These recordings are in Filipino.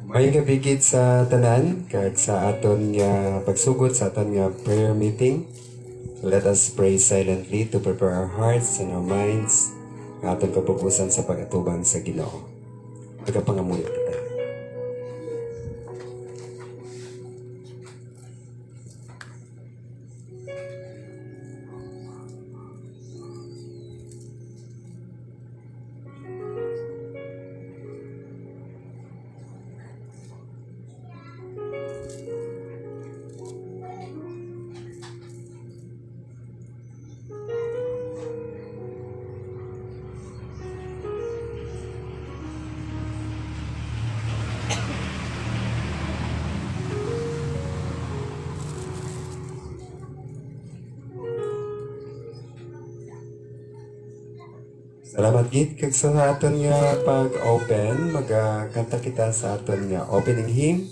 May gabigit sa tanan kag sa aton nga pagsugod sa aton nga prayer meeting. Let us pray silently to prepare our hearts and our minds nga aton kapupusan sa pag-atubang sa Ginoo. Pagkapangamuyo kita. Salamat gid kag sa aton nga pag-open, magkanta kita sa aton nga opening hymn,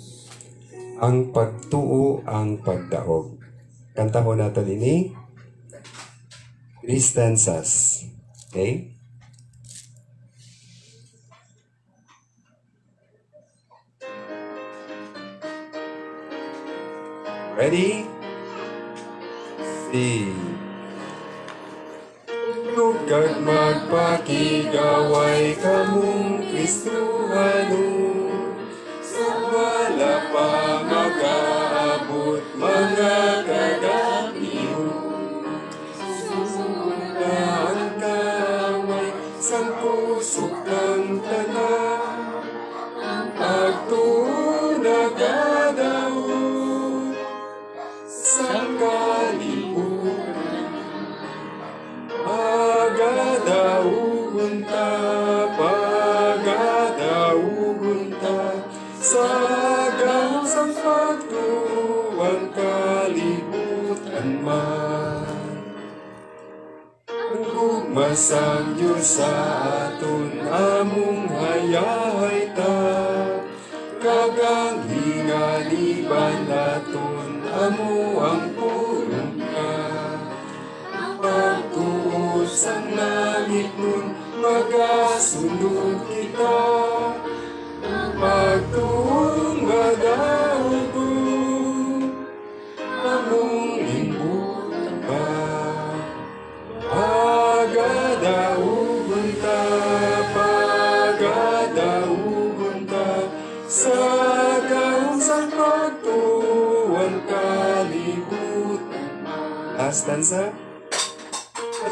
ang pagtuo ang pagdaog. Kantahon naton ini 3 stanzas. Okay? Ready? See. Kag magpakigaway kamong Kristohano, sa wala pa mag-aabot mga kagapiyo. Susundan kamay sang pusok ng tanan, ang pagtuo nagadaot sa kalibutan. Pagadaugon ta, sa gansang pagtuwang kalibutan man. Ang gugmasang Diyos sa aton among hayahay ta, kagang hingaliban aton amo ang pulong ka. Pagtuos ang langit nun, magasunod kita. Pagtuong magaugon, among limbutan pa. Pagadaugon ta, sa gausang pagtuwang kalibutan. Last stanza.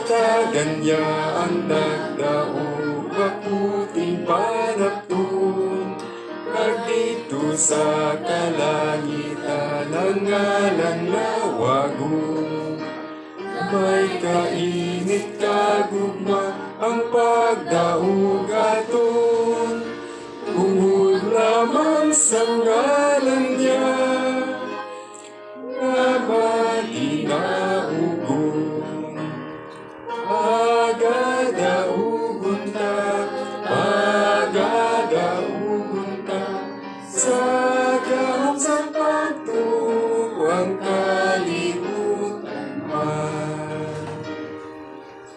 Katagan niya ang nagdaog, maputing panaptun. Nagdito sa kalangitan ang ngalan na wagon. May kainit kagugma ang pagdaog aton, tungod lamang sa ngalan niya na matinaugon. Pagadaugon ta, sa gansang pagtuwang kalibutan man.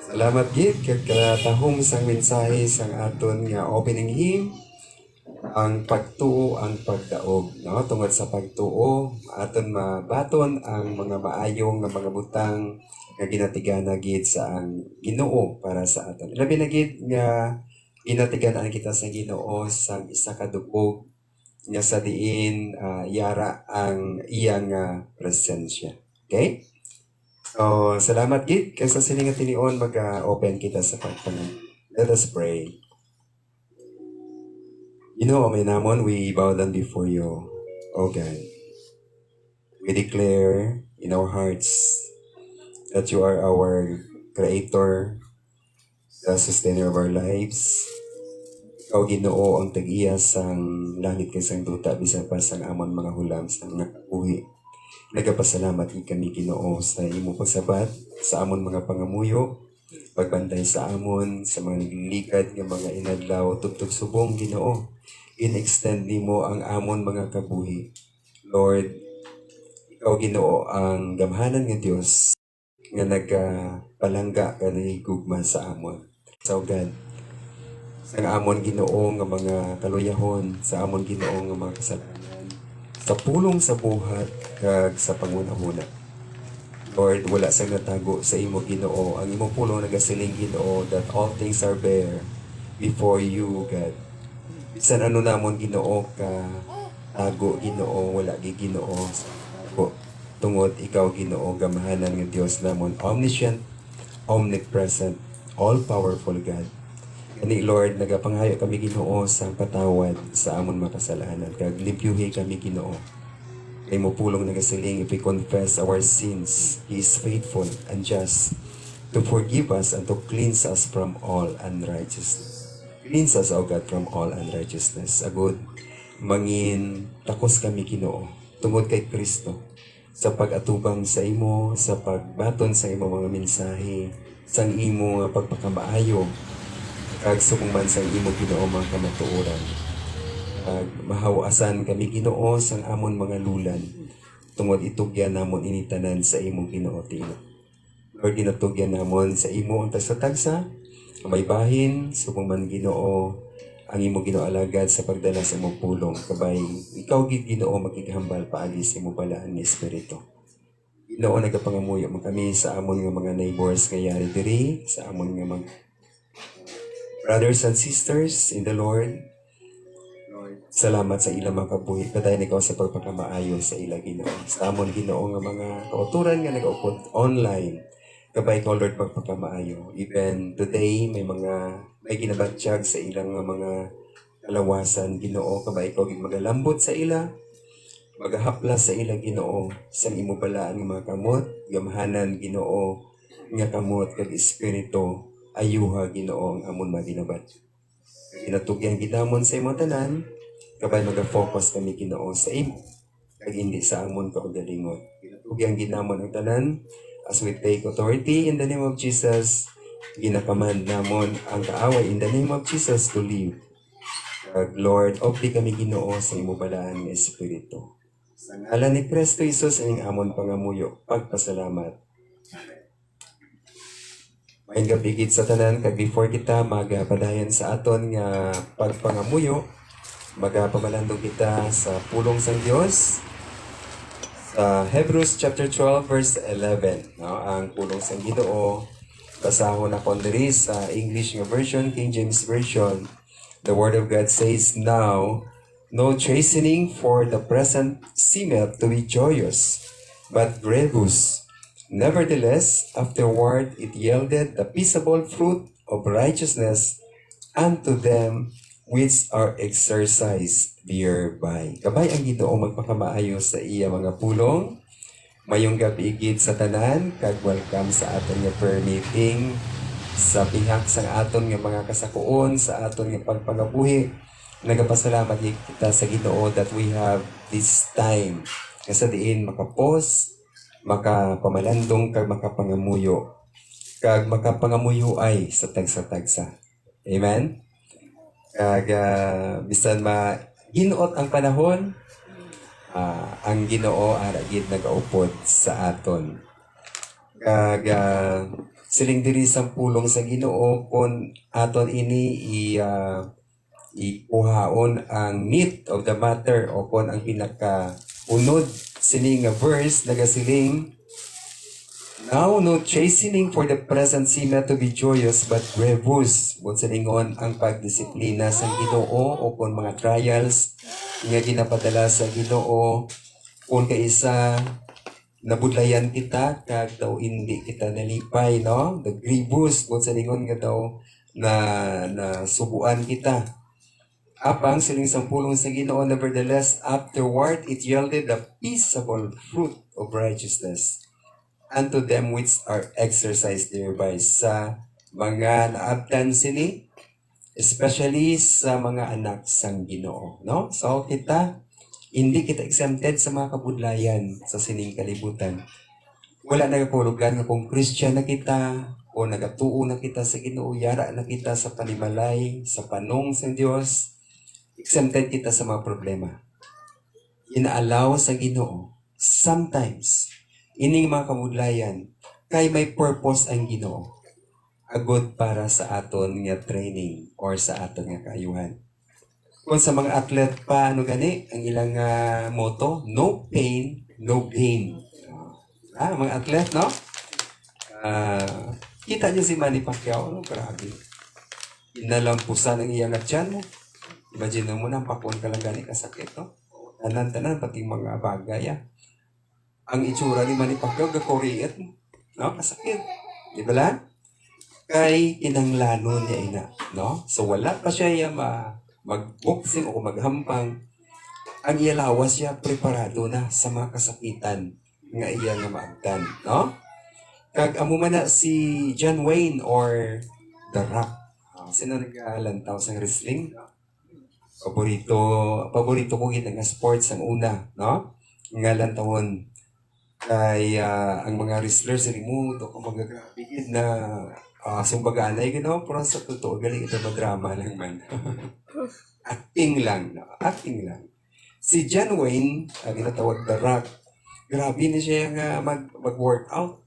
Salamat gid kag katahong sang mensahe sang aton nga opening hymn, ang pagtuo ang pagdaog, no? Tungod sa pagtuo aton mabaton ang mga maayong nga mga butang nga ginatigana gid sa ang Ginoo para sa aton. Labi na gid nga ginatigan-an kita sa Ginoo sa isa ka dugog nga sa diin yara ang iyang presensya. Okay? So, salamat gid kay sa sining nga tinion mag-open kita sa pagtanong. Let us pray. May namon, we bow down before you, O God. We declare in our hearts that you are our Creator, the sustainer of our lives. Ikaw Ginoo ang tag-iya sang langit kay sang duta bisan pa sang amon mga hulam sang nakabuhi. Nagapasalamat kami Ginoo sa imo pagsabat sa amon mga pangamuyo, pagbantay sa amon sa mga naglilikad nga mga inadlaw tubtub subong Ginoo. In-extend nimo ang amon mga kabuhi. Lord, ikaw Ginoo ang gamhanan nga Dios nga nagpalangga ka gugma sa amon. So God, sa amon Ginoo nga mga kaluyahon, sa amon Ginoo nga mga kasalanan, sa pulong sa buhat kag sa pangunahuna. Lord, wala sa natago sa imo Ginoo, ang imo pulong nagasiling Ginoo that all things are bare before you, God. Bisan ano namon Ginoo ka tago Ginoo, wala gi Ginoo sa tago. Tungod ikaw Ginoo gamahanan nga Dios namon, omniscient, omnipresent, all-powerful God. Kani Lord, nagapanghayo kami Ginoo sa patawad sa amon makasalanan. Kag limpyuhi kami Ginoo. Kay mo pulong nagasiling, if we confess our sins, He is faithful and just to forgive us and to cleanse us from all unrighteousness. Cleanse us, O God, from all unrighteousness. Agud, mangin takos kami Ginoo tungod kay Kristo sa pag-atubang sa imo, sa pagbaton sa imo mga mensahe, sang imo nga pagpakamaayo, kag summan sang imo Ginoo mga kamatuoran. Kag mahawasan kami Ginoo sang amon mga lulan, tungod itugyan namon initanan sa imo Ginoo tino. Lord, ginatugyan namon sa imo ang tagsa-tagsa, may bahin, summan Ginoo, ang imo Ginoo alagad sa pagdala sa imong pulong, kabay ikaw gid Ginoo magigihambal paagi sa imo balaan ni Espiritu. Ginoo, nagapangamuyo man kami sa amon nga mga neighbors nga yari diri, sa amon nga mga brothers and sisters in the Lord. Lord, salamat sa ilang mga kabuhi, padayon ikaw sa pagpakamaayo sa ila Ginoo. Sa amon Ginoo nga mga kauturan nga nagaupod online, kabay ko Lord pagpakamaayo. Even today may ginabatsyag sa ilang mga kalawasan Ginoo, kabay ko gid magalambot sa ila, magahaplas sa ila Ginoo sa imo balaan nga mga kamot, gamahanan Ginoo nga kamot kag espiritu, ayuha Ginoo ang amon mga ginabat. Ginatugyan gidamon sa imo tanan, kabay maga-focus kami Ginoo sa imo kag hindi sa amon kaugalingon. Ginatugyan gidamon ang tanan as we take authority in the name of Jesus. Ginakamand namon ang kaaway in the name of Jesus to live. Lord, opti kami Ginoo sa imo balaan nga espiritu. Sa ngalan ni Kristo Jesus ang amon pangamuyo, pagpasalamat. Maayong gabi gid sa tanan, kag before kita magapadayon sa aton nga pagpangamuyo, magapabalandong kita sa pulong sang Dios. Sa Hebrews chapter 12 verse 11, no, ang pulong sang Ginoo. Basahon ako diri sa English nga version, King James version. The word of God says, "Now no chastening for the present seemeth to be joyous, but grievous. Nevertheless, afterward it yielded the peaceable fruit of righteousness unto them which are exercised thereby." Kabay ang Ginoo magpakamaayo sa iya mga pulong. Mayong gabi gid sa tanan, kag welcome sa aton nga prayer meeting, sa bihag sa aton nga mga kasakuon, sa aton nga pagpangabuhi. Nagapasalamat kita sa Ginoo that we have this time. Kasi diin makapos, makapamalandong, kag makapangamuyo. Kag makapangamuyo ay sa tagsa-tagsa. Amen? Kag bisan ginuot ang panahon, ang Ginoo ara gid nagaupod sa aton. Kag siling diri sa pulong sa Ginoo kon aton ini ipuhaon ang meat of the matter o kon ang pinaka unod sining nga verse nagasiling, "Now no chastening for the present seemeth to be joyous, but grievous." Bukod sa lingon ang pagdisiplina sa Ginoo o kon mga trials nga ginapadala sa Ginoo, kung kaisa nabudlayan kita kag daw hindi kita nalipay, no? The grievous, bukod sa lingon nga daw na subuan kita. Apang siling sampulong sa Ginoo, nevertheless, afterward it yielded the peaceable fruit of righteousness unto them which are exercised thereby, sa mga naabtan sini, especially sa mga anak sang Ginoo, no? So hindi kita exempted sa mga kabudlayan sa sining kalibutan. Wala nagapulugan nga kung Christian na kita o nagatuo na kita sa Ginoo, yara na kita sa panimalay, sa panong sa Dios, exempted kita sa mga problema. Inaalaw sa Ginoo sometimes ining mga kabudlayan kay may purpose ang Ginoo. agod para sa aton nga training or sa aton nga kaayuhan. Kung sa mga athlete pa, ano gani, ang ilang motto, no pain, no gain. Mga athlete, no? Kita niyo si Manny Pacquiao, no? Grabe. Inalampusan ang iyang atyan mo. Imagine mo na, pakon ka lang gani kasakit, no? Tanan-tanan, pati mga bagay, Ang itsura ni Manny Pacquiao, gakoriet, no? Kasakit. Di ba lang? Kay kinanglano niya ina, no? So wala pa siya mag-boxing o maghampang. Ang iya lawas siya preparado na sa mga kasakitan nga iya nga maagtan, no? Kag amo man na si John Wayne or The Rock. Sino nag-alantaw sa wrestling? Paborito ko kita nga sports ang una, no? Nga lantawon kay ang mga wrestlers remote o kung magagabigid na sumbaganay gino, pero sa totoo galing ito drama lang man. Acting lang, no? Acting lang. Si John Wayne, ang ginatawag The Rock, grabe na siya nga mag-workout.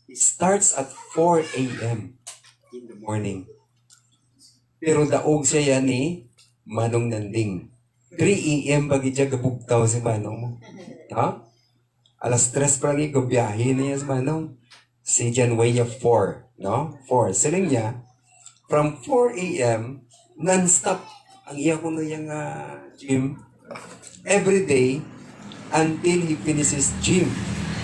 It starts at 4 a.m. in the morning. Pero daog siya yan ni Manong Nanding. 3 a.m. bagi siya gabugtaw si Manong mo. Ha? Alas 3 pa lagi gabiyahe na niya si Manong. Si John Wayne 4. No? 4. Siling niya, from 4 a.m. non-stop ang iya ko na yung gym every day until he finishes gym.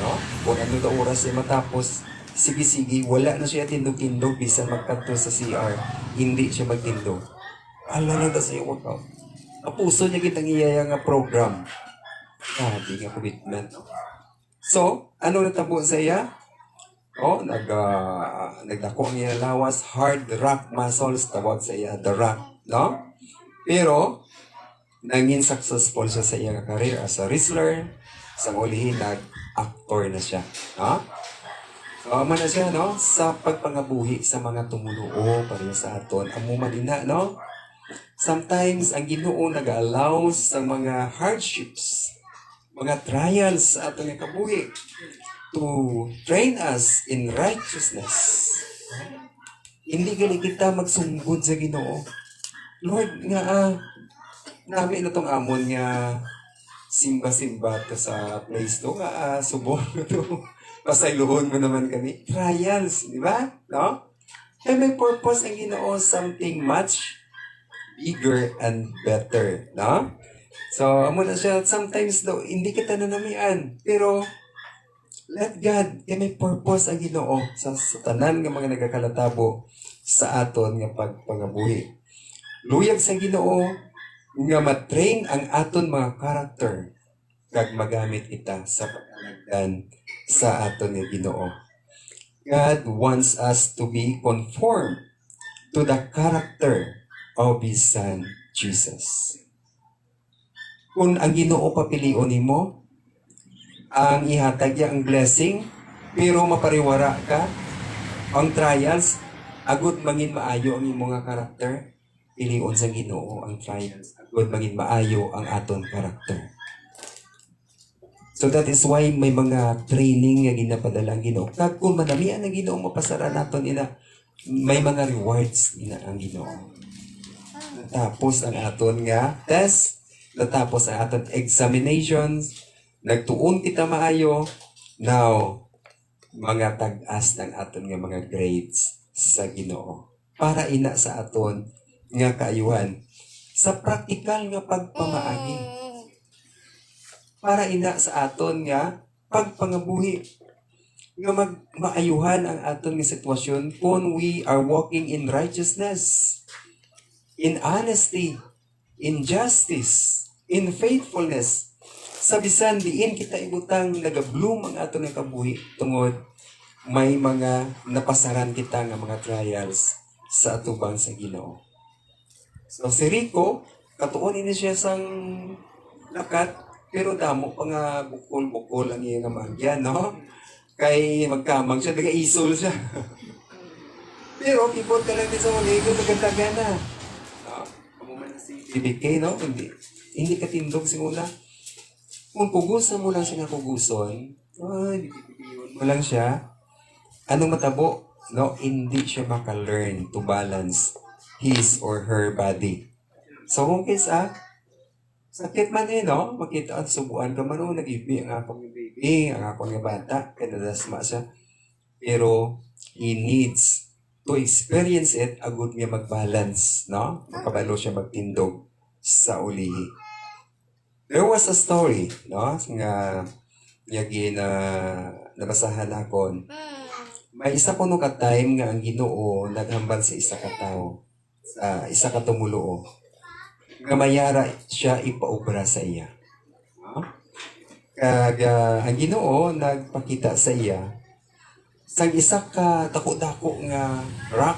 No? Kung ano na oras siya matapos, sige-sige, wala na siya tindog-tindog, bisan magkanto sa CR, hindi siya magtindog. Ala na sa iyo workout. Ang puso niya kitang iyaya nga program. Grabe nga commitment. No? So, ano natabo sa iya? Nagdako ang iya lawas, hard rock muscles, tawag sa iya, the rock. No? Pero, naging successful siya sa iyang career as a wrestler. Sa ulihin, nag-actor na siya. No? So, ama na siya, no? Sa pagpangabuhi sa mga tumuluo para sa aton. Amo madina, no? Sometimes, ang Ginoo nag-allow sa mga hardships, mga trials sa aton nga kabuhi to train us in righteousness. Hindi gali kita magsunggod sa Ginoo. Lord, namin na tong amon nga simba-simba to sa place to, subong to. Pasayluhon mo naman kami. Trials, di ba? No? Kaya may purpose ang Ginoo, something much bigger and better. No? So, amo na siya, sometimes daw, hindi kita nanamian. Pero, let God, kaya may purpose ang Ginoo sa tanan ng mga nagkakalatabo sa aton nga pagpangabuhi. Luyag sa Ginoo nga matrain ang aton mga character kag magamit kita sa pag-alagdan sa aton nga Ginoo. God wants us to be conformed to the character of His Son, Jesus. Kung ang Ginoo papilion nimo, ang ihatag niya ang blessing, pero mapariwara ka, ang trials, agud mangin maayo ang imong nga karakter, pilion sa Ginoo ang trials, agud mangin maayo ang aton karakter. So that is why may mga training nga ginapadala ang Ginoo. Kag kung manamian ang Ginoo mapasara naton ina, may mga rewards ina ang Ginoo. Natapos ang aton nga test, natapos ang aton examinations, nagtuon kita maayo, now mga tag-as ng aton nga mga grades sa Ginoo. Para ina sa aton nga kaayuhan sa praktikal nga pagpamaagi. Para ina sa aton nga pagpangabuhi nga maayuhan ang aton nga sitwasyon kung we are walking in righteousness, in honesty, in justice, in faithfulness. Sa bisan diin kita ibutang nagabloom ang aton nga kabuhi tungod may mga napasaran kita nga mga trials sa atubang sa Ginoo. So si Rico, katuon ini siya sang lakat, pero damo pa nga bukol-bukol ang iyang magyan, no? Kay magkamang siya, nag-isol siya. Pero keyboard ka lang din sa mga ego, maganda na. Kamuman na si BBK, no? Hindi ka tindog simula. Kung pugusan mo lang siya nga puguson, bibigyan mo lang siya. Anong matabo? no, hindi siya maka-learn to balance his or her body. So kung kisa, sakit man no? Makita at subuan ka man, nag-ibi ang akong baby, ang akong nga bata, kanadasma siya. Pero, he needs to experience it, agud niya mag-balance, no? Makabalo siya magtindog sa ulihi. There was a story, no? Nga, na nabasahan akon. May isa ko nung ka-time nga ang Ginoo naghambal sa isa ka tao, sa isa ka tumuluo. Nga mayara siya ipaubra sa iya. No? Kag ang Ginoo nagpakita sa iya sang isa ka dako-dako nga rock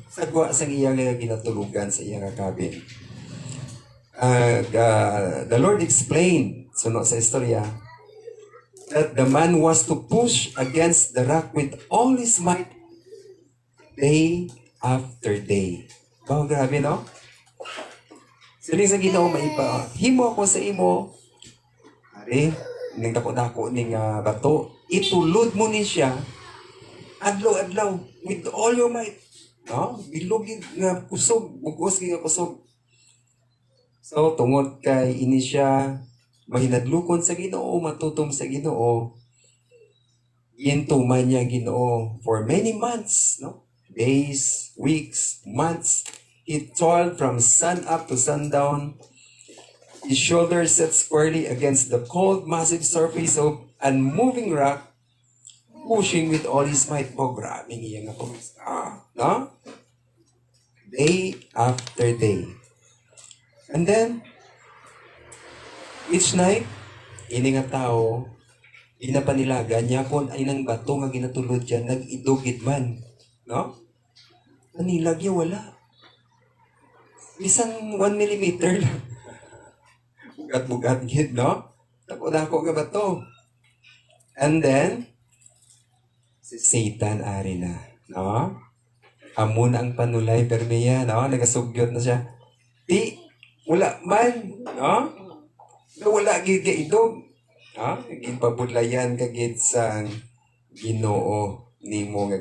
sagwa sang iya nga ginatulugan sa iya nga cabin. The Lord explained suno sa istorya that the man was to push against the rock with all his might day after day. Oh, grabe, no? Siling sa Ginoo maipa, himo ako sa imo. Ari, ning dako-dako ning bato, itulod mo ni siya adlaw-adlaw with all your might. No? Bilog nga kusog, bugos nga kusog. So, tungod kay ini siya mahinadlukon sa Ginoo, matutom sa Ginoo, gintuman niya Ginoo for many months, no? Days, weeks, months. He toiled from sun up to sundown. His shoulders set squarely against the cold, massive surface of unmoving rock, pushing with all his might. Oh, grabe nga nga po. No? Day after day. And then, each night, ini nga tao, inapanilagan niya kung ay nang bato nga ginatulod dyan, nag-idugid man. No? Anilagya wala. Isang 1 millimeter lang. Bugat-bugat gid, no? Dako-dako nga bato. And then, si Satan ari na, no? Amo na ang panulay permiya, no? Nagasugyot na siya. Di, wala man, no? Wala gid ka idog. Ha? Ginpabudlayan ka gid sa Ginoo nimo nga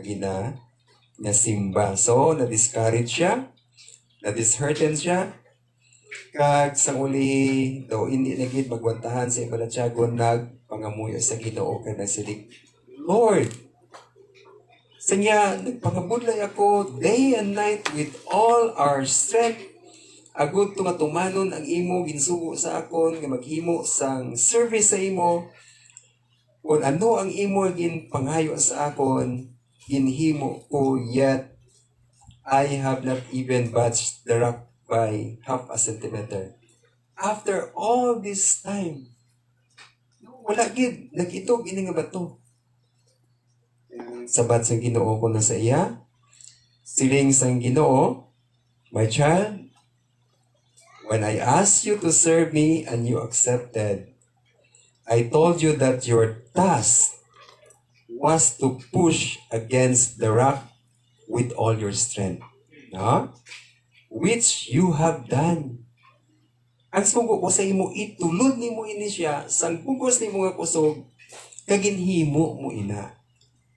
nga simba. So, na-discourage siya, na-disheartened siya, kag sang uli daw hindi na gid magwantahan sa ibalatyagon nagpangamuyo sa Ginoo kag nagsilig, Lord, sanya nagpangabudlay ako day and night with all our strength. Agud nga tumanon ang imo ginsugo sa akon nga maghimo sang service sa imo. Kung ano ang imo ginpanghayo sa akon, ginhimo ko, yet I have not even budged the rock by half a centimeter. After all this time, wala gid nagitog ini nga bato. Sabat sang Ginoo ko na sa iya, siling sang Ginoo, my child, when I asked you to serve me and you accepted, I told you that your task was to push against the rock with all your strength. No? Which you have done. Ang sugo ko sa imo, itulod ni mo ini siya, sang bugos ni mo nga kusog, kaginhimo mo ina.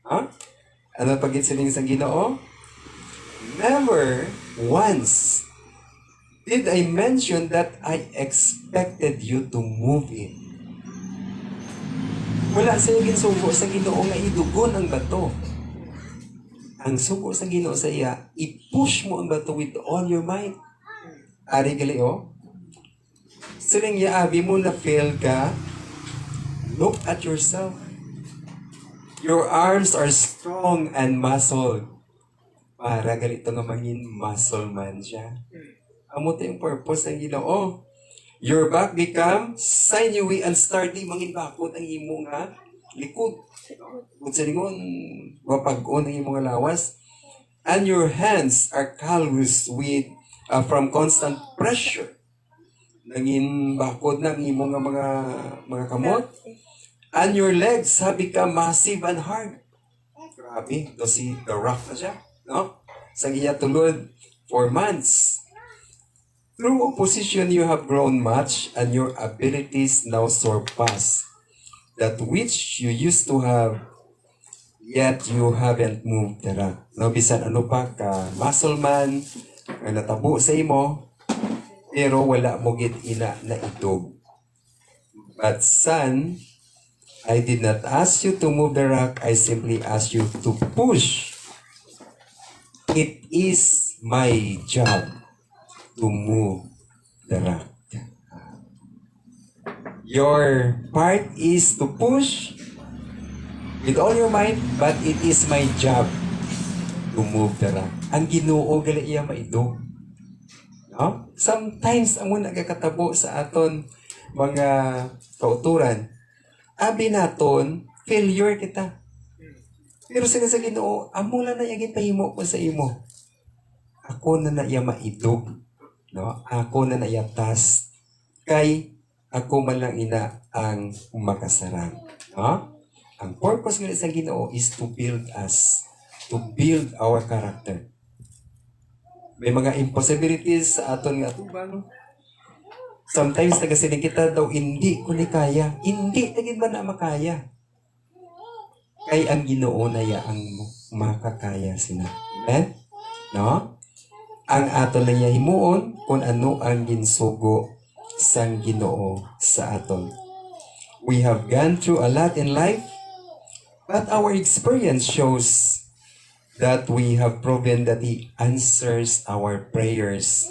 Ha? Ano pagkitsiling sa Ginoo? Never once did I mention that I expected you to move it. Wala sa ginsugo sa Ginoo nga idugon ang bato. Ang sugo sa Ginoo sa iya, i-push mo ang bato with all your might. Ari gali siling yaabi mo na fail ka, look at yourself. Your arms are strong and muscled. Para galito nga mangin muscle man siya. Amo yung purpose ng Ginoo. Your back become sinewy and sturdy, mangin bakot ang imo nga likod. Kung sa lingon, mapag-on ang imo nga lawas. And your hands are calloused with from constant pressure. Nangin bakod ng imo nga mga kamot. And your legs have become massive and hard. Grabe, to see the rock na siya. No? Sa iya tulod for months. Through opposition, you have grown much, and your abilities now surpass that which you used to have. yet you haven't moved the rock. No, bisan ano pa ka muscle man, ka natabo sa imo, pero wala mo gid ina na idog. But son, I did not ask you to move the rock, I simply asked you to push. It is my job to move the rock. Your part is to push with all your might, but it is my job to move the rock. Ang Ginoo gali iya maidog. No? Sometimes amo nagakatabo sa aton mga kauturan. Abi naton, failure kita. Pero sila sa Ginoo, amo lang na yung pahimo ko sa imo. Ako na na iya maidog. No? Ako na na iya task. Kay ako man lang ina ang makasarang. No? Ang purpose ng sa Ginoo is to build us, to build our character. May mga impossibilities sa aton nga tubang. Sometimes nagasiling kita daw, hindi ko ni kaya. Hindi, naging ba na makaya? Kay ang Ginoo na ya ang makakaya sina. Amen? No? Ang aton lang ya himuon kung ano ang ginsugo sang Ginoo sa aton. We have gone through a lot in life, but our experience shows that we have proven that He answers our prayers,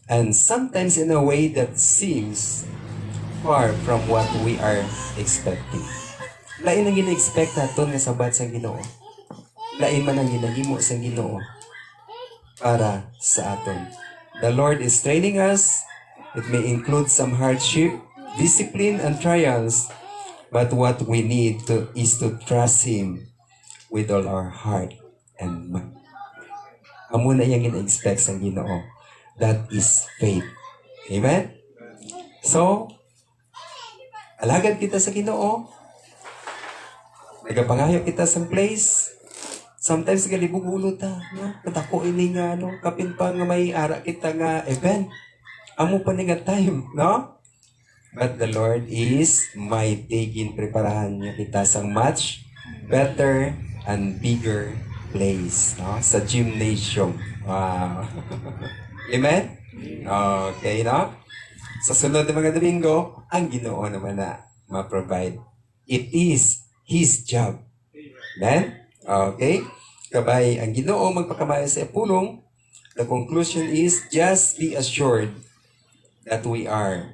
and sometimes in a way that seems far from what we are expecting. Lain ang gina-expect natin nga sabat sa Ginoo. Lain man ang ginahimo sa Ginoo para sa aton. The Lord is training us. It may include some hardship, discipline, and trials, but what we need is to trust Him with all our heart and mind. Amo na yung ina-expect sa Ginoo. That is faith. Amen? So, alagad kita sa Ginoo. Nagapangayo kita sa place. Sometimes galibog ulo ta. No? Katako ini nga, no? Kapin pa nga may ara kita nga event. Amo pa nga time, no? But the Lord is mighty. Preparahan niya kita sa much better and bigger place, no? Sa gymnasium. Wow. Amen? Okay, no? Sa sunod na mga Domingo, ang Ginoo naman na ma-provide. It is His job. Amen? Okay? Kabay, ang Ginoo magpakamaya sa pulong. The conclusion is, just be assured that we are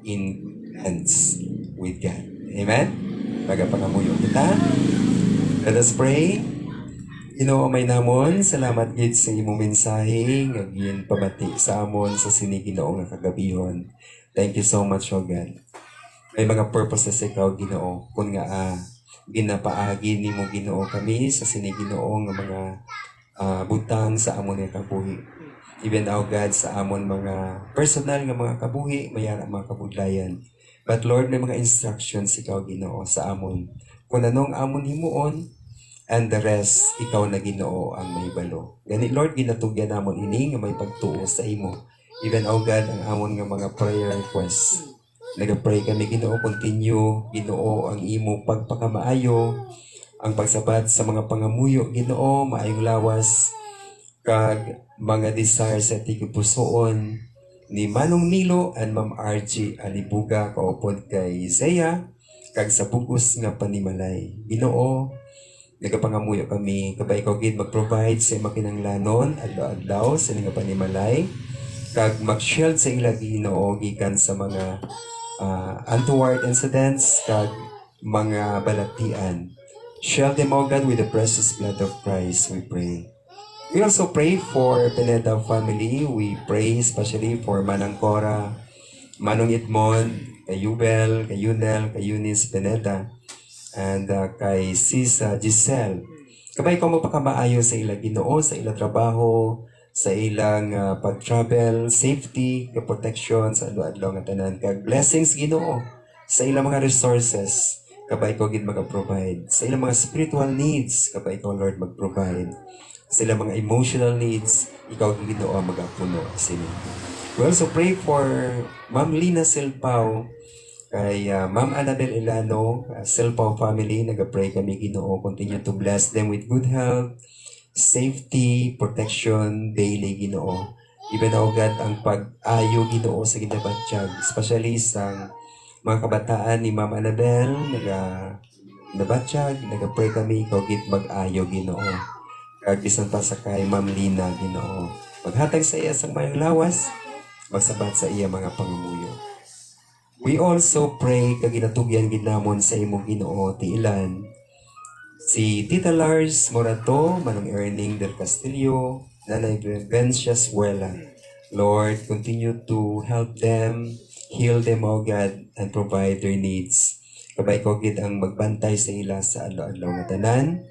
in hands with God. Amen? Magapangamuyo kita. Let us pray. Ginoo may namon, salamat gid sa imong mensahe nga pamati sa amon sa sini Ginoo nga kagabihon. Thank you so much, O God. May mga purposes ikaw, Ginoo, kun nga ginapaagi nimo Ginoo kami sa sini Ginoo nga mga butang sa amon nga kabuhi. Even now, God, sa amon mga personal nga mga kabuhi, mayara mga kabudlayan. But Lord, may mga instructions ikaw Ginoo sa amon. Kung anong amon himuon, and the rest, ikaw na Ginoo ang may balo. Gani Lord, ginatugyan namon ini nga may pagtuo sa imo. Even, O God, ang amon nga mga prayer requests. Nag-pray kami Ginoo, continue, Ginoo, ang imo pagpakamaayo, ang pagsabat sa mga pangamuyo, Ginoo, maayong lawas, kag mga desires sa tigipusoon ni Manong Nilo and Ma'am RG Alibuga kaupod kay Isaiah kag sa bugos nga panimalay. Ginoo, nagapangamuyo kami kabay ko gid mag-provide sa makinanglanon adlaw-adlaw sa nga panimalay kag mag-shield sa ila Ginoo gikan sa mga untoward incidents kag mga balatian. Shield them, O God, with the precious blood of Christ, we pray. We also pray for Pineda family. We pray especially for Manang Cora, Manong Edmond, kay Yubel, kay Yunel, kay Eunice Pineda, and kay Sis Giselle. Kabay ko magpakamaayo sa ilang Ginoo, sa ilang trabaho, sa ilang pag-travel, safety, protection, sa adlaw-adlaw nga tanan. Kag blessings Ginoo sa ilang mga resources, kabay ko gid mag-provide. Sa ilang mga spiritual needs, kabay ko Lord mag-provide. Sila mga emotional needs, ikaw Ginoo mag-apuno sila. We also pray for Ma'am Lina Silpao kay Ma'am Annabel Ilano, Silpao family, nag-pray kami Ginoo, continue to bless them with good health, safety, protection, daily Ginoo. Even o God ang pag-ayo Ginoo sa ginabatsyag, especially sa mga kabataan ni Ma'am Annabel, nabatsyag, nag-pray kami, ikaw git mag-ayo Ginoo. Kag bisan pa sa kay Ma'am Lina Ginoo. Maghatag sa iya sa mayang lawas, magsabat sa iya mga pangamuyo. We also pray kag ginatugyan ginamon sa imong Ginoo ti ilan si Tita Lars Morato, Manong Erning del Castillo, Nanay Vivencia Suela. Lord, continue to help them, heal them, O God, and provide their needs. Kabay ko gid ang magbantay sa ila sa adlaw-adlaw nga tanan,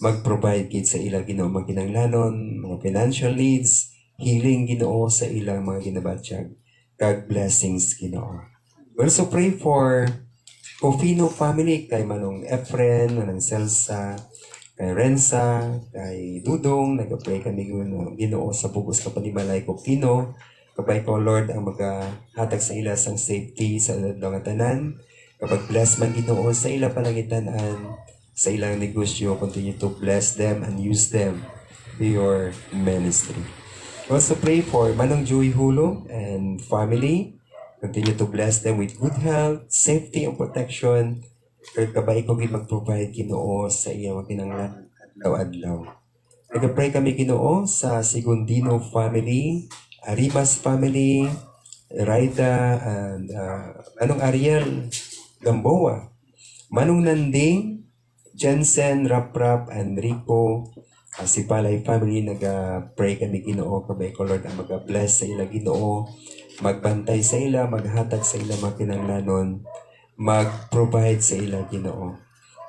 mag-provide gid sa ila Ginoo mga kinahanglanon, mga financial needs, healing Ginoo sa ilang mga ginabatsyag, kag blessings Ginoo. We also pray for Cofino family, kay Manong Efren, Manong Celsa, kay Renza, kay Dudong, nag-pray kami Ginoo sa bugos kapanimalay Cofino. Kapay ko Lord ang maghatag sa ila sang safety sa mga tanan. Kapag bless man Ginoo sa ila palangitanan, sa ilang negosyo, continue to bless them and use them to your ministry. We also pray for Manong Joey Hulo and family. Continue to bless them with good health, safety, and protection. Kaya kabay ko mag-provide Ginoo sa iyang kinanglan adlaw-adlaw. Nag-pray kami Ginoo sa Segundino family, Arimas family, Raida, and Manong Ariel Gamboa, Manong Nanding, Jensen, Raprap, and Rico, si Palay family, nag-pray kami Ginoo, kabay ko Lord ang mag-bless sa ila Ginoo, magbantay sa ila, maghatag sa ila mga kinanglanon, mag-provide sa ila Ginoo.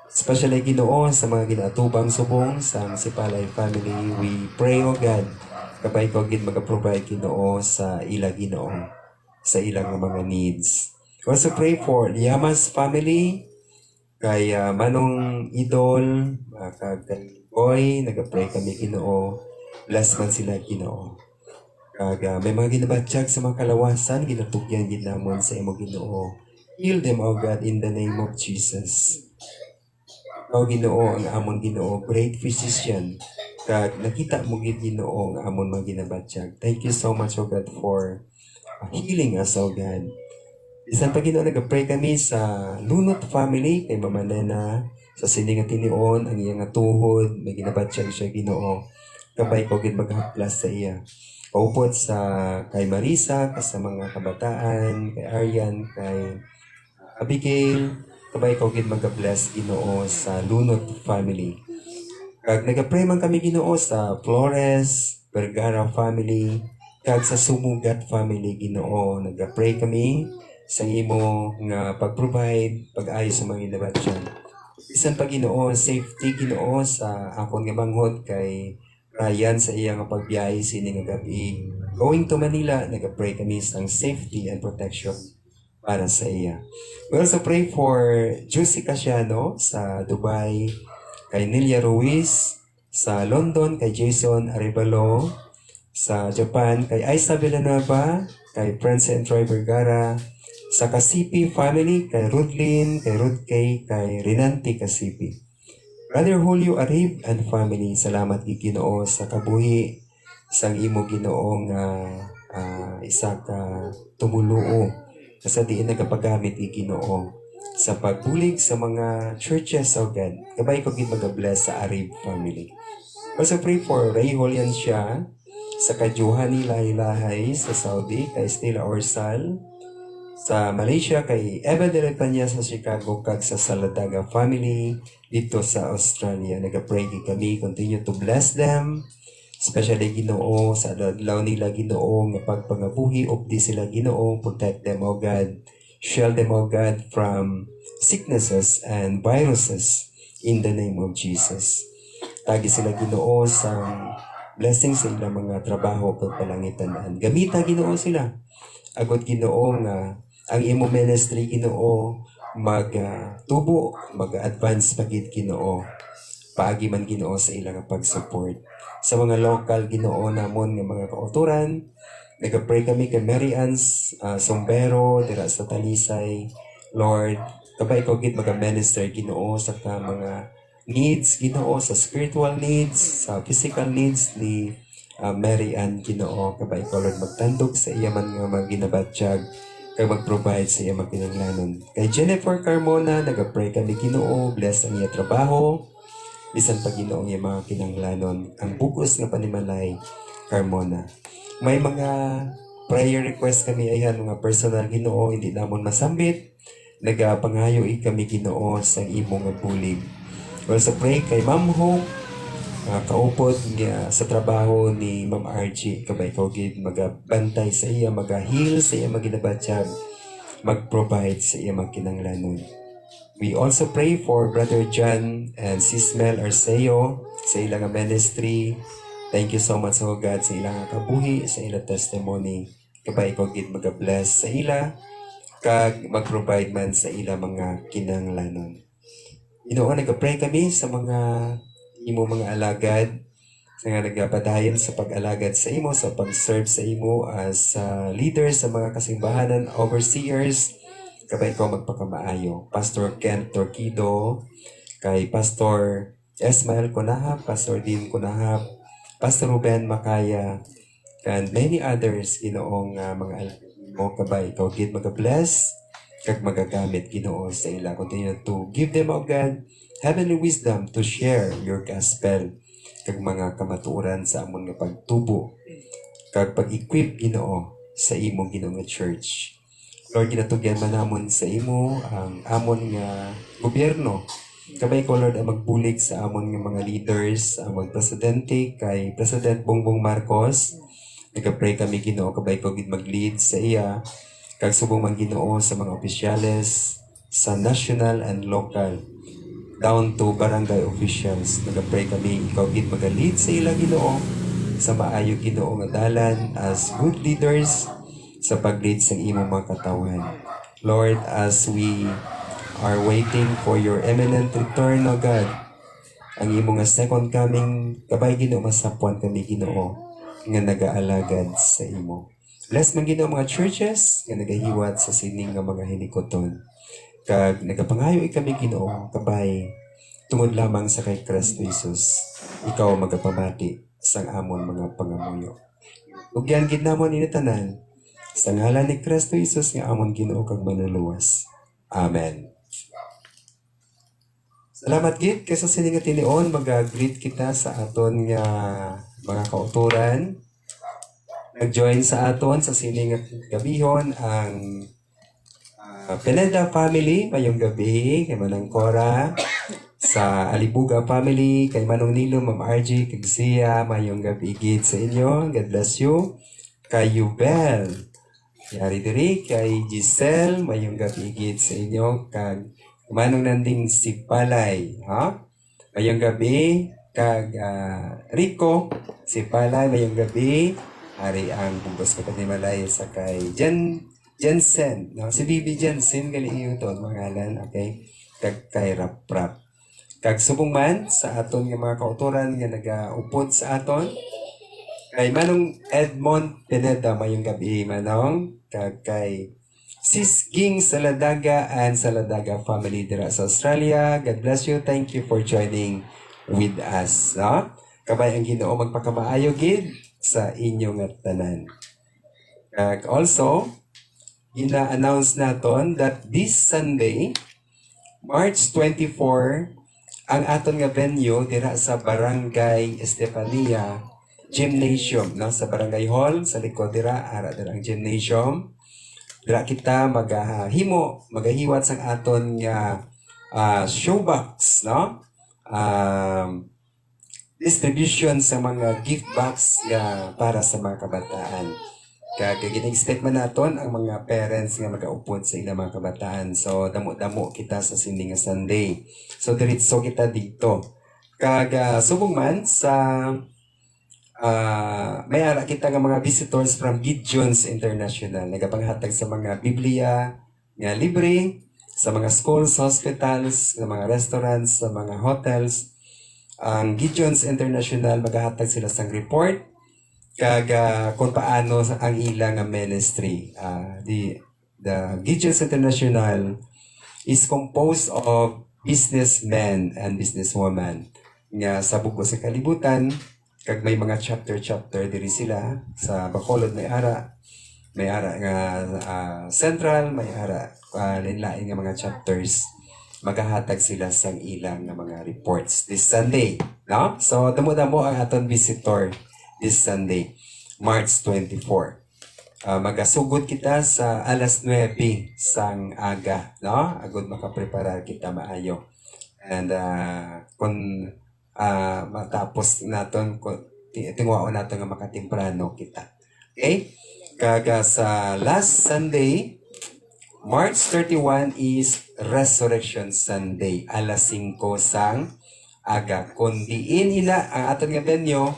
Especially Ginoo sa mga ginatubang subong sa Sipalay family, we pray O God, kapay ko gid mag-provide Ginoo sa ila Ginoo, sa ilang mga needs. We also pray for Yamas family, kay Manong Idol, kay Boy, nag-pray kami Ginoo, bless man sila Ginoo. Kag may mga ginabatsyag sa mga kalawasan, ginatugyan ginamon sa imo Ginoo. Heal them, O God, in the name of Jesus. O Ginoo, ang amon Ginoo, great physician. Kag nakita mo gid Ginoo ang amon mga ginabatsyag. Thank you so much, O God, for healing us, O God. Bisan pa Ginoo, nag-pray kami sa Lunot family, kay Mama Nena, sa sining at tinion, ang iyang tuhod, may ginabatsyag siya Ginoo. Kabay ko gid maghaplas sa iya. Kaupot sa kay Marisa, sa mga kabataan, kay Aryan, kay Abigail, kabay ko gid mag-bless Ginoo sa Lunot family. Kag nagapray man kami Ginoo sa Flores, Vergara family, kag sa Sumugat family Ginoo, nagapray kami sa imo nga pag-provide, pag-ayos sa mga ginabatyan. Bisan pa Ginoo, safety Ginoo sa akon nga manghod kay Ryan sa iyang pagbiyahe sining gabi. Going to Manila, nag-pray kami sang safety and protection para sa iya. We also pray for Juicy Casiano sa Dubai, kay Nelia Ruiz sa London, kay Jason Arevalo sa Japan, kay Aisa Villanueva, kay Prince and Troy Vergara, sa Kasipi family, kay Rudlin, kay Rudkay, kay Rinanti Kasipi. Brother Julio Arib and family, salamat kay Ginoo sa kabuhi sang imo Ginoo nga isa ka tumuluo sa diin nagapagamit kay Ginoo sa pagbulig sa mga churches of God. Kabay ko gid mag-bless sa Arib family. Also pray for Ray Holiansya sa Kajuhani Lahi-Lahay sa Saudi, kay Stella Orsal sa Malaysia, kay Eva de Retanya sa Chicago, kag sa Saladaga family dito sa Australia. Nag-pray kami, continue to bless them, especially Ginoo sa adlaw nila Ginoo nga pagpangabuhi of di sila Ginoo, protect them O God, shield them O God from sicknesses and viruses in the name of Jesus. Tagi sila Ginoo sa blessing sa ilang mga trabaho pagpalangitan. Gamita Ginoo sila. Agad Ginoo nga ang imo ministry Ginoo mag-tubo, mag-advance pagit Ginoo. Paagi man Ginoo sa ilang pag-support. Sa mga local Ginoo namon nga mga kauturan, nag-pray kami kay Mary Ann's Sombero, dira sa Talisay, Lord, kabay ko gid maga-minister Ginoo sa ka mga needs Ginoo, sa spiritual needs, sa physical needs ni Mary Ann Ginoo. Kabay ko Lord magtandog sa iya man nga maginabatyag kay mag-provide sa iya makinahanglanon. Kay Jennifer Carmona, nag-pray kami Ginoo, bless ang iya trabaho, bisan pa Ginoo ang iya mga kinahanglanon. Ang bugos nga panimalay Carmona. May mga prayer request kami ayan, mga personal Ginoo, hindi namon masambit. Nagapangayo kami Ginoo sa imong nga bulig. Also pray kay Ma'am Hope, kaupod nga sa trabaho ni Ma'am Archie, kabay ko gid magabantay sa iya, magahil sa iya maginabatyag, mag-provide sa iya makinanglanon. We also pray for Brother John and Sis Mel Arceo sa ilang ministry. Thank you so much, oh God, sa ilang kabuhi, sa ilang testimony. Kabay ko gid mag-bless sa ila, kag mag-provide man sa ila mga kinanglanon. Ginoo, nag-pray kami sa mga imo mga alagad, sa nga nagapadayon sa pag-alagad sa imo, sa pag-serve sa imo as leaders sa mga kasimbahanan, overseers. Kabay ko magpakamaayo. Pastor Ken Torquido, kay Pastor Esmael Kunahap, Pastor Dean Kunahap, Pastor Ruben Makaya, and many others, Ginoong mga alagad mo, kabay ikaw gid mag-bless kag magagamit Ginoo sa ila. Continue to give them, O God, heavenly wisdom to share your gospel kag mga kamatuoran sa amon nga pagtubo kag pag-equip Ginoo sa imong Ginoo nga church. Lord, ginatugyan man namon sa imo ang amon nga gobyerno. Kabay ko Lord ang magbulig sa amon nga mga leaders, ang presidente kay President Bongbong Marcos. Nagka-pray kami Ginoo, kabay ko gid mag-lead sa iya kag subong man Ginoo sa mga opisyales sa national and local down to barangay officials. Nagka-pray kami ikaw gid mag-lead sa ila Ginoo sa maayo Ginoo nga dalan as good leaders sa pag-lead sa imong mga katawan. Lord, as we are waiting for your imminent return, O God, ang imong nga second coming, kabay Ginoo masapuan kami Ginoo nga nagaalagad sa imo. Bless man Ginoo mga churches nga nagahiwat sa sining nga mga hinikoton. Kag nagapangayo kami Ginoo kabay tungod lamang sa kay Kristo Jesus. Ikaw magapamati sang amon mga pangamuyo. Ug yan gid namon ini tanan sa ngalan ni Kristo Jesus nga amon Ginoo kag manuluwas. Amen. Salamat gid kay sa sining nga tinion mag-greet kita sa aton nga mga kauturan. Nag-join sa aton sa sining nga gabihon ang Pineda family mayong gabi kay Manang Cora, sa Alibuga family kay Manong Nilo, Ma'am RG, kag Zia mayong gabi gid sa inyo. God bless you. Kay Yubel, yari diri kay Giselle mayong gabi gid sa inyo, kag Manong nanding si Palay, ha? Mayong gabi kag Rico si Palay mayong gabi. Hari ang bugos ko panimalay sa kay Jensen, no? Si Bibi Jensen gali iyo to mangalan, okay? Kag kay Rap. Kag subong man sa aton nga mga kauturan nga nagaupod sa aton kay Manong Edmond Pineda mayong gabi Manong, kag kay Sis Ging Saladaga and Saladaga family dira sa Australia. God bless you. Thank you for joining with us. No? Kabay ang Ginoo magpakamaayo gid sa inyong tanan. Kag also, ina-announce naton that this Sunday, March 24, ang aton nga venue dira sa Barangay Estefania Gymnasium, no? Sa Barangay Hall, sa likod dira, ara dira ang gymnasium. Dira kita magahiwat sang aton nga showbox, no? Distribution sa mga gift box nga para sa mga kabataan. Kaya gina-expect man naton ang mga parents nga magaupod sa ilang mga kabataan. So, damo-damo kita sa sining nga Sunday. So, diretso kita dito. Kag subong man sa may ara kita nga mga visitors from Gideon's International. Nagapanghatag sa mga Biblia nga libre, sa mga schools, hospitals, sa mga restaurants, sa mga hotels. Ang Gideon's International, maghahatag sila sang report kag kung paano ang ilang ministry. The Gideon's International is composed of businessmen and businesswomen nga sa bugo sa kalibutan, kag may mga chapter diri sila sa Bacolod may ara nga central, may ara lain-lain nga mga chapters. Magahatag sila sa ilang nga mga reports this Sunday, no? So damo-damo ang aton visitor this Sunday, March 24. Magasugod kita sa alas 9 sang aga, no? Agud makapreparar kita maayo. And kung matapos naton, tingwaon nato nga makatemprano kita. Okay? Kaga sa last Sunday, March 31 is Resurrection Sunday, alas 5 sang aga. Kung diin ila ang aton nga venue,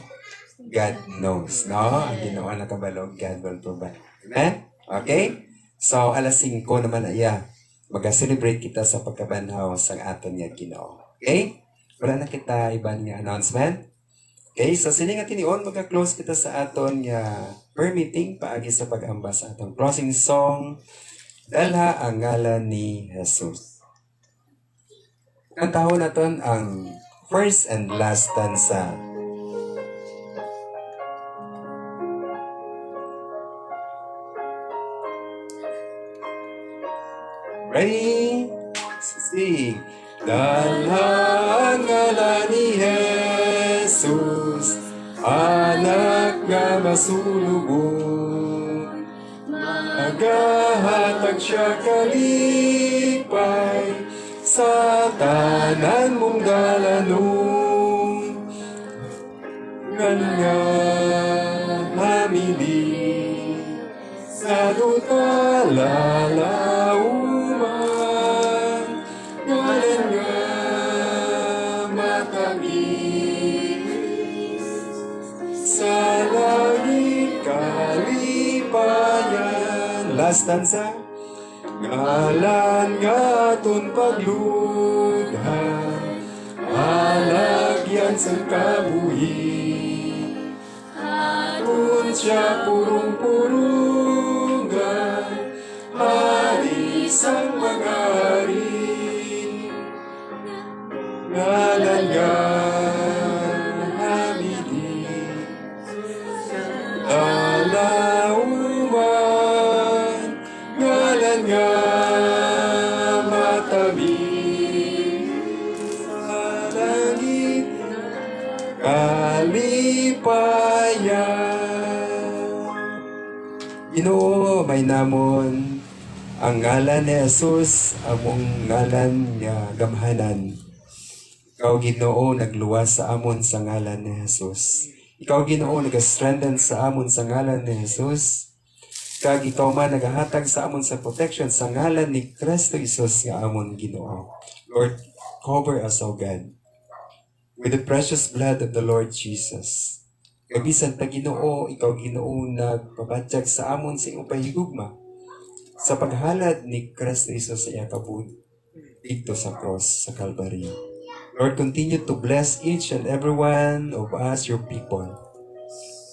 God knows, no? Ang Ginoo nakabalog, God will provide. Amen? Okay? So, alas 5 naman aya. Mag-celebrate kita sa pagkabanhaw sa aton nga Ginoo. Okay? Wala na kita iban nga announcement. Okay? So, siling nga tinion, magka-close kita sa aton nga prayer meeting paagi sa pag-amba sa aton closing song, Dalha ang ngalan ni Jesus. Kantahon naton ang first and last stanza. Ready? Sing. Dalha ang ngalan ni Jesus, anak nga masulubong. Nagahatag siya kalipay sa tanan mong dalanong. Nga hamili sa duta lalauman, ngalan nga matamis sa langit kalipayan. Last stanza. Ngalan nga ton pagludha, alagyan sa kabuhi, aton siya purong-purungan, hari sang mga hari. Ngalan nga hamidi, alauman, ngalan nga matamis sa langit kalipayan. Ginoo, may namon ang ngalan ni Jesus, among ngalan nga gamhanan. Ikaw, Ginoo, nagluwas sa amon sa ngalan ni Jesus. Ikaw, Ginoo, nag-strengthen sa amon sa ngalan ni Jesus. Kag ikaw man nagahatag sa amon sa protection sa ngalan ni Kristo Jesus nga amon Ginoo. Lord, cover us, O God, with the precious blood of the Lord Jesus. Kabisan ta, Ginoo, ikaw, Ginoo, nagpabatyag sa amon sa iyong pahigugma sa paghalad ni Kristo Jesus sa iyang kabut dito sa cross sa Calvary. Lord, continue to bless each and every one of us, your people.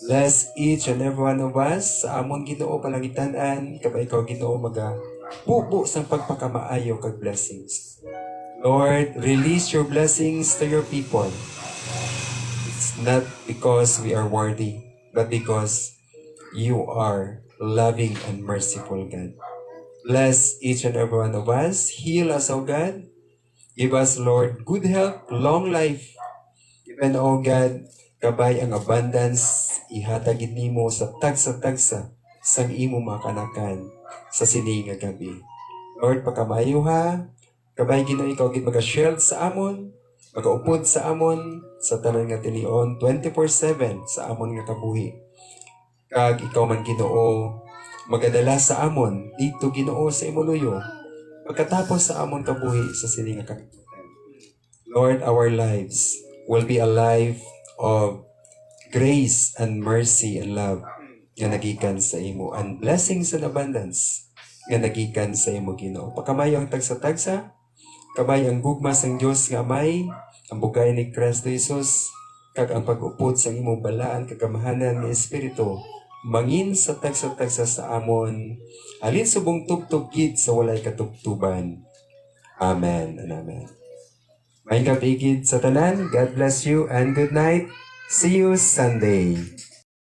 Bless each and every one of us sa amon Ginoo palangitan-an, kabay ikaw, Ginoo, bubo sa pagpakamaayo kag blessings. Lord, release your blessings to your people. It's not because we are worthy, but because you are loving and merciful, God. Bless each and every one of us. Heal us, O God. Give us, Lord, good health, long life. Even, O God, kabay ang abundance, ihatagid nimo sa tagsa-tagsa sang imo makanakan sa sining nga gabi. Lord, pakamayo ha, kabay Ginoo, ikaw gid maga-shield sa amon, magaupod sa amon, sa tanan nga tilion, 24/7 sa amon nga kabuhi. Kag ikaw man, Ginoo, magadala sa amon, dito Ginoo sa imuluyo, pagkatapos sa amon kabuhi sa sining nga kalibutan. Lord, our lives will be a life of grace and mercy and love nga nagikan sa imo, and blessings and abundance nga nagikan sa imo, Ginoo. Pakamayo ang tagsa-tagsa, kabay ang gugma sang Dios nga Amay, ang bugay ni Kristo Jesus, kag ang pag-upod sa imong balaan kagamahanan ni Espiritu, mangin sa tagsa-tagsa sa amon, halin subong tubtub gid sa walay katubtuban. Amen and amen. May katigid sa tanan. God bless you and good night. See you Sunday.